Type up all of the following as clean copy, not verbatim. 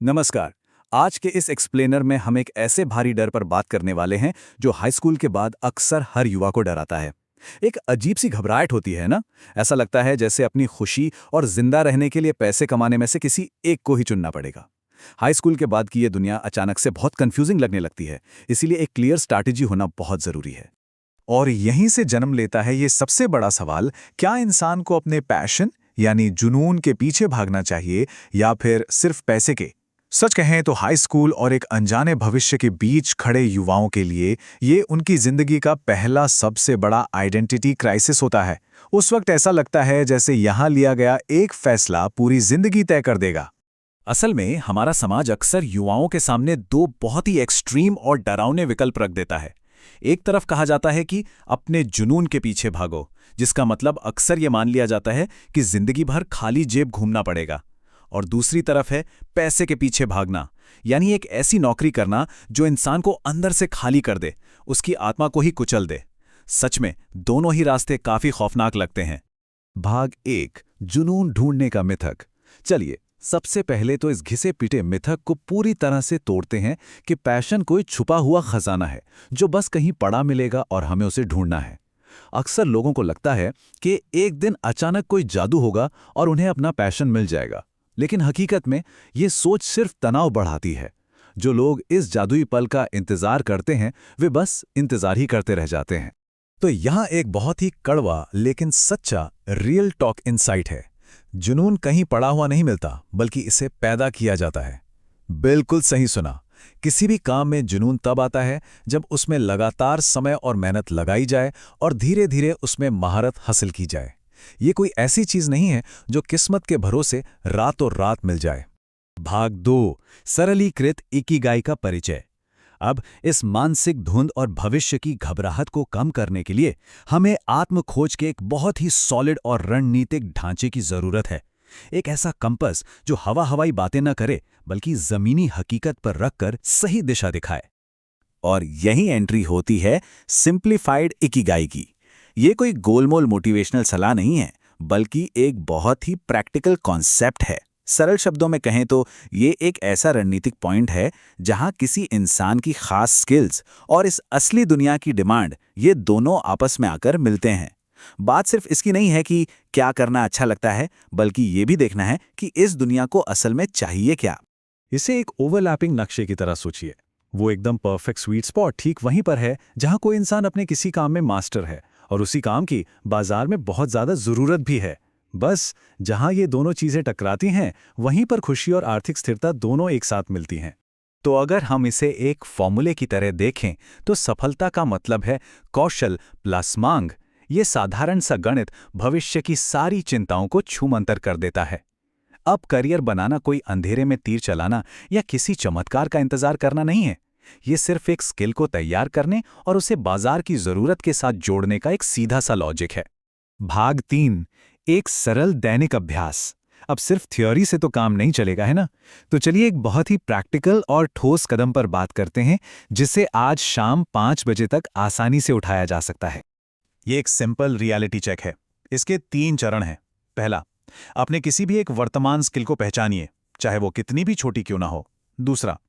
नमस्कार। आज के इस एक्सप्लेनर में हम एक ऐसे भारी डर पर बात करने वाले हैं जो हाई स्कूल के बाद अक्सर हर युवा को डराता है। एक अजीब सी घबराहट होती है ना। ऐसा लगता है जैसे अपनी खुशी और जिंदा रहने के लिए पैसे कमाने में से किसी एक को ही चुनना पड़ेगा। हाई स्कूल के बाद की ये दुनिया अचानक से बहुत कंफ्यूजिंग लगने लगती है, इसीलिए एक क्लियर स्ट्रैटेजी होना बहुत जरूरी है। और यहीं से जन्म लेता है ये सबसे बड़ा सवाल, क्या इंसान को अपने पैशन यानी जुनून के पीछे भागना चाहिए या फिर सिर्फ पैसे के। सच कहें तो हाई स्कूल और एक अनजाने भविष्य के बीच खड़े युवाओं के लिए ये उनकी जिंदगी का पहला सबसे बड़ा आइडेंटिटी क्राइसिस होता है। उस वक्त ऐसा लगता है जैसे यहाँ लिया गया एक फैसला पूरी जिंदगी तय कर देगा। असल में हमारा समाज अक्सर युवाओं के सामने दो बहुत ही एक्सट्रीम और डरावने विकल्प रख देता है। एक तरफ कहा जाता है कि अपने जुनून के पीछे भागो, जिसका मतलब अक्सर ये मान लिया जाता है कि जिंदगी भर खाली जेब घूमना पड़ेगा। और दूसरी तरफ है पैसे के पीछे भागना, यानी एक ऐसी नौकरी करना जो इंसान को अंदर से खाली कर दे, उसकी आत्मा को ही कुचल दे। सच में दोनों ही रास्ते काफी खौफनाक लगते हैं। भाग 1, जुनून ढूंढने का मिथक। चलिए, सबसे पहले तो इस घिसे पिटे मिथक को पूरी तरह से तोड़ते हैं कि पैशन कोई छुपा हुआ खजाना है जो बस कहीं पड़ा मिलेगा और हमें उसे ढूंढना है। अक्सर लोगों को लगता है कि एक दिन अचानक कोई जादू होगा और उन्हें अपना पैशन मिल जाएगा, लेकिन हकीकत में ये सोच सिर्फ तनाव बढ़ाती है। जो लोग इस जादुई पल का इंतजार करते हैं वे बस इंतजार ही करते रह जाते हैं। तो यहाँ एक बहुत ही कड़वा लेकिन सच्चा रियल टॉक इनसाइट है। जुनून कहीं पड़ा हुआ नहीं मिलता, बल्कि इसे पैदा किया जाता है। बिल्कुल सही सुना। किसी भी काम में जुनून तब आता है जब उसमें लगातार समय और मेहनत लगाई जाए और धीरे धीरे उसमें महारत हासिल की जाए। ये कोई ऐसी चीज नहीं है जो किस्मत के भरोसे रातों रात मिल जाए। भाग 2, सरलीकृत इकिगाई का परिचय। अब इस मानसिक धुंध और भविष्य की घबराहट को कम करने के लिए हमें आत्मखोज के एक बहुत ही सॉलिड और रणनीतिक ढांचे की जरूरत है। एक ऐसा कंपस जो हवा हवाई बातें न करे, बल्कि जमीनी हकीकत पर रखकर सही दिशा दिखाए। और यही एंट्री होती है सिंप्लीफाइड इकिगाई की। ये कोई गोलमोल मोटिवेशनल सलाह नहीं है, बल्कि एक बहुत ही प्रैक्टिकल कॉन्सेप्ट है। सरल शब्दों में कहें तो ये एक ऐसा रणनीतिक पॉइंट है जहां किसी इंसान की खास स्किल्स और इस असली दुनिया की डिमांड, ये दोनों आपस में आकर मिलते हैं। बात सिर्फ इसकी नहीं है कि क्या करना अच्छा लगता है, बल्कि ये भी देखना है कि इस दुनिया को असल में चाहिए क्या। इसे एक ओवरलैपिंग नक्शे की तरह सोचिए। वो एकदम परफेक्ट स्वीट स्पॉट ठीक वहीं पर है जहां कोई इंसान अपने किसी काम में मास्टर है और उसी काम की बाजार में बहुत ज्यादा जरूरत भी है। बस जहां ये दोनों चीजें टकराती हैं, वहीं पर खुशी और आर्थिक स्थिरता दोनों एक साथ मिलती हैं। तो अगर हम इसे एक फॉर्मूले की तरह देखें तो सफलता का मतलब है कौशल प्लस मांग। ये साधारण सा गणित भविष्य की सारी चिंताओं को छूमंतर कर देता है। अब करियर बनाना कोई अंधेरे में तीर चलाना या किसी चमत्कार का इंतजार करना नहीं है। ये सिर्फ एक स्किल को तैयार करने और उसे बाजार की जरूरत के साथ जोड़ने का एक सीधा सा लॉजिक है। भाग 3, एक सरल दैनिक अभ्यास। अब सिर्फ थ्योरी से तो काम नहीं चलेगा, है ना? तो चलिए एक बहुत ही प्रैक्टिकल और ठोस कदम पर बात करते हैं, जिसे आज शाम 5 बजे तक आसानी से उठाया जा सकता है। ये एक सिंपल रियलिटी चेक है। इसके 3 चरण हैं। पहला, अपने किसी भी एक वर्तमान स्किल को पहचानिए, चाहे वो कितनी भी छोटी क्यों ना हो। दूसरा,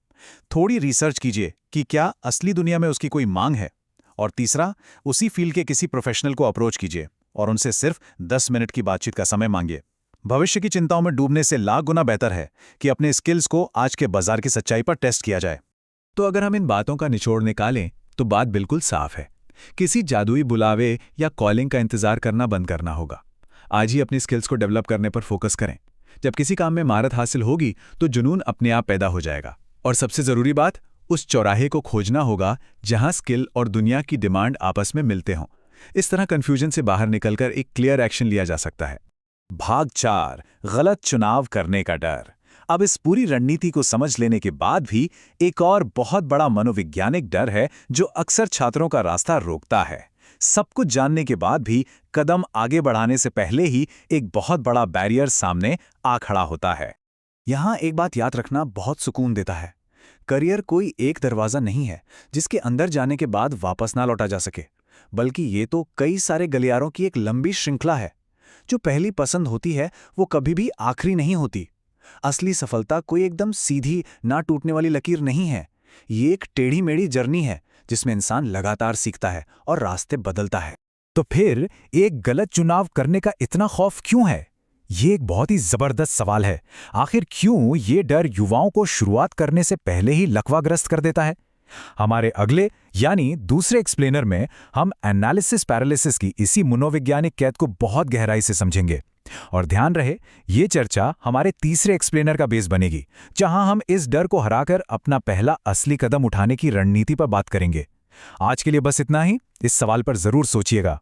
थोड़ी रिसर्च कीजिए कि क्या असली दुनिया में उसकी कोई मांग है। और तीसरा, उसी फील्ड के किसी प्रोफेशनल को अप्रोच कीजिए और उनसे सिर्फ 10 मिनट की बातचीत का समय मांगिए। भविष्य की चिंताओं में डूबने से लाख गुना बेहतर है कि अपने स्किल्स को आज के बाजार की सच्चाई पर टेस्ट किया जाए। तो अगर हम इन बातों का निचोड़ निकालें तो बात बिल्कुल साफ है। किसी जादुई बुलावे या कॉलिंग का इंतजार करना बंद करना होगा। आज ही अपनी स्किल्स को डेवलप करने पर फोकस करें। जब किसी काम में महारत हासिल होगी तो जुनून अपने आप पैदा हो जाएगा। और सबसे जरूरी बात, उस चौराहे को खोजना होगा जहां स्किल और दुनिया की डिमांड आपस में मिलते हों। इस तरह कंफ्यूजन से बाहर निकलकर एक क्लियर एक्शन लिया जा सकता है। भाग 4, गलत चुनाव करने का डर। अब इस पूरी रणनीति को समझ लेने के बाद भी एक और बहुत बड़ा मनोवैज्ञानिक डर है जो अक्सर छात्रों का रास्ता रोकता है। सब कुछ जानने के बाद भी कदम आगे बढ़ाने से पहले ही एक बहुत बड़ा बैरियर सामने आ खड़ा होता है। यहाँ एक बात याद रखना बहुत सुकून देता है। करियर कोई एक दरवाजा नहीं है जिसके अंदर जाने के बाद वापस ना लौटा जा सके, बल्कि ये तो कई सारे गलियारों की एक लंबी श्रृंखला है। जो पहली पसंद होती है वो कभी भी आखिरी नहीं होती। असली सफलता कोई एकदम सीधी ना टूटने वाली लकीर नहीं है। ये एक टेढ़ी मेढ़ी जर्नी है जिसमें इंसान लगातार सीखता है और रास्ते बदलता है। तो फिर एक गलत चुनाव करने का इतना खौफ क्यों है? ये एक बहुत ही जबरदस्त सवाल है। आखिर क्यों ये डर युवाओं को शुरुआत करने से पहले ही लकवाग्रस्त कर देता है? हमारे अगले यानी दूसरे एक्सप्लेनर में हम एनालिसिस पैरालिसिस की इसी मनोवैज्ञानिक कैद को बहुत गहराई से समझेंगे। और ध्यान रहे, ये चर्चा हमारे तीसरे एक्सप्लेनर का बेस बनेगी, जहां हम इस डर को हराकर अपना पहला असली कदम उठाने की रणनीति पर बात करेंगे। आज के लिए बस इतना ही। इस सवाल पर जरूर सोचिएगा।